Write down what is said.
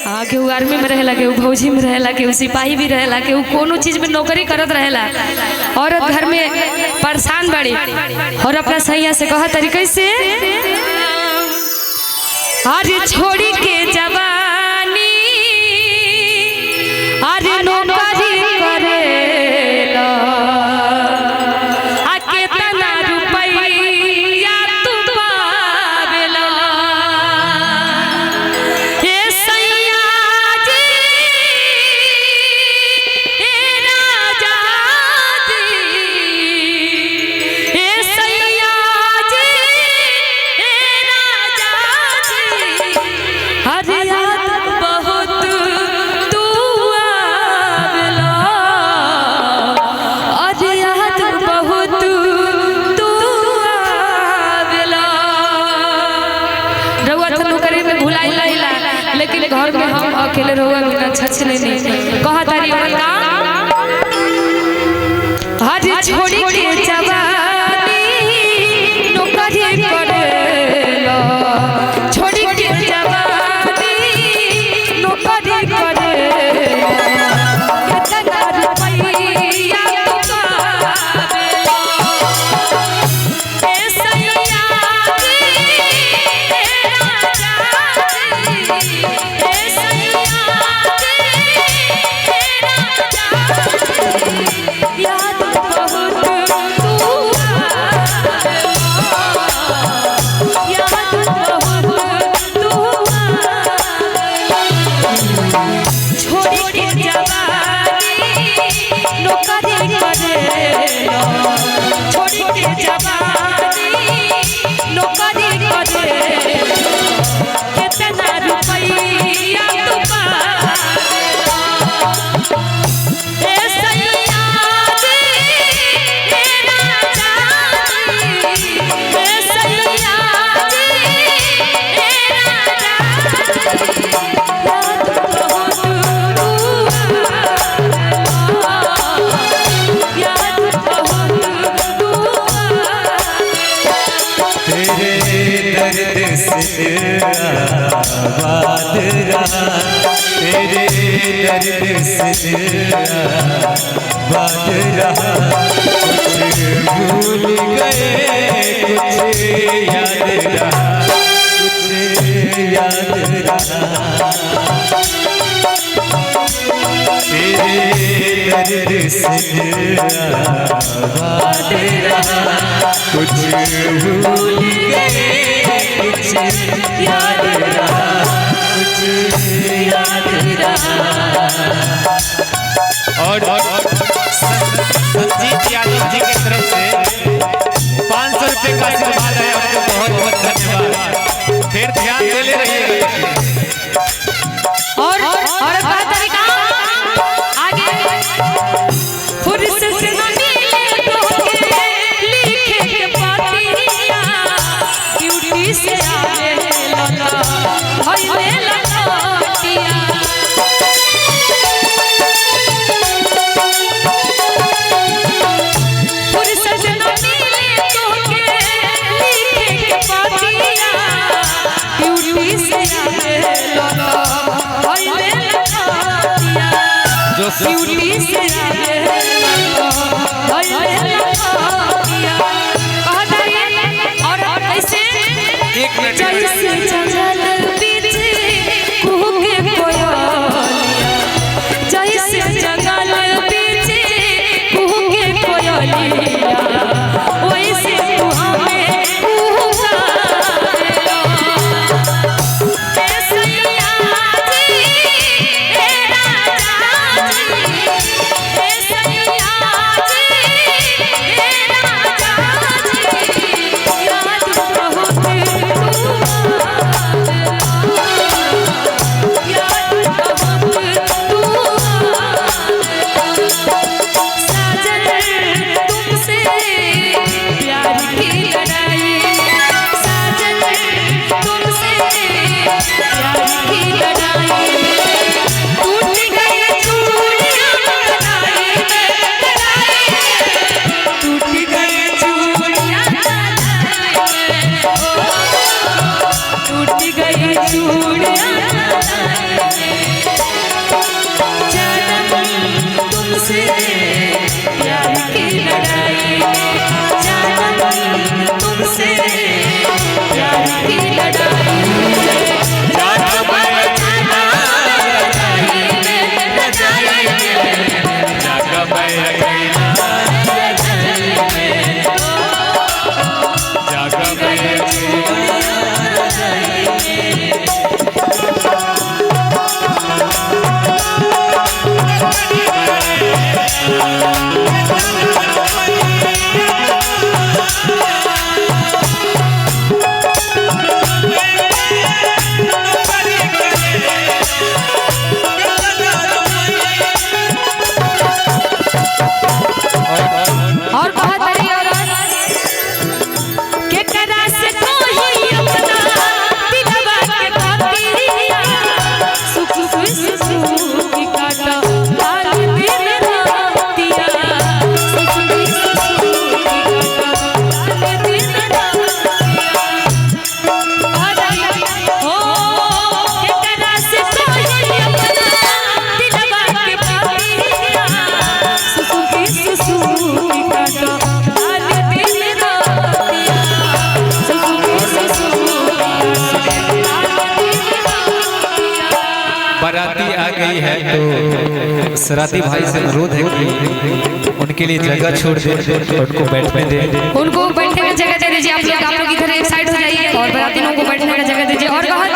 हाँ केहू आर्मी में रहेला, केहू फौजी में रहेला, केहू सिपाही भी रहेला, केहू कोनो चीज में नौकरी करत रहेला। औरत घर में परेशान बड़ी और अपना सैया से कहा तरीके से आज छोड़ी के जवानी आज नौकरी करेला आ केतना रुपया तू पावेला हे सैया जी हे राजा जी हे सैया जी हे राजा जी हर याद बहुत तू आवेला हर याद बहुत तू आवेला। रउआ तो नौकरी में भुलाई लाइला लेकिन घर में हम अकेले रउआ बिना छछले नहीं कहा तारी औरत का हर छोड़ी के जवानी नौकरी करेला छोड़ी के जवानी नौकरी करेला केतना रुपया तू पावेला हे सैया जी हे राजा जी हे सैया जी हे राजा जी याद बहुत तू आवेला याद बहुत तू आवेला छोड़ी के जवानी नौकरी करेला छोड़ी के जवानी नौकरी करेला केतना रुपया तू पावेला हे सैया जी हे राजा जी हे सैया जी हे राजा जी याद बहुत तू आवेला याद बहुत तू आवेला। तेरे दर्द से आबाद रहा तेरे दर्द से आबाद रहा कुछ भूल गए कुछ याद रहा कुछ याद रहा तेरे दर्द से आबाद रहा कुछ भूल गए कुछ याद रहा कुछ याद रहा। और संजीत यादव जी की तरफ से 500 रुपए का आशीर्वाद है आपको बहुत बहुत धन्यवाद। फिर ध्यान दे ले रहिएगा। और का तरीका आगे फुर्सत न मिले तोके लिखे के पातिया ड्यूटी से आवे लता भइले लटिया फुर्सत न मिले तोके लिखे के पातिया ड्यूटी से आवे लता भइले लटिया जो ड्यूटी से आवे लता भइले लटिया कहा तारी और ऐसे एक मिनट जैसे जंगल बीच कुहके कोयलिया जैसे जंगल बीच कुहके कोयलिया वैसे तू हमें कुहकावेला हे सैया जी हे राजा जी हे बाराती आ गई है तो सराती भाई से अनुरोध है कि उनके लिए जगह छोड़ दे, उनको बैठने दे। उनको बैठने का जगह दे दीजिए। आप लोग इधर एक साइड हो जाइए और बाराती लोगों को बैठने का जगह दीजिए। और बहुत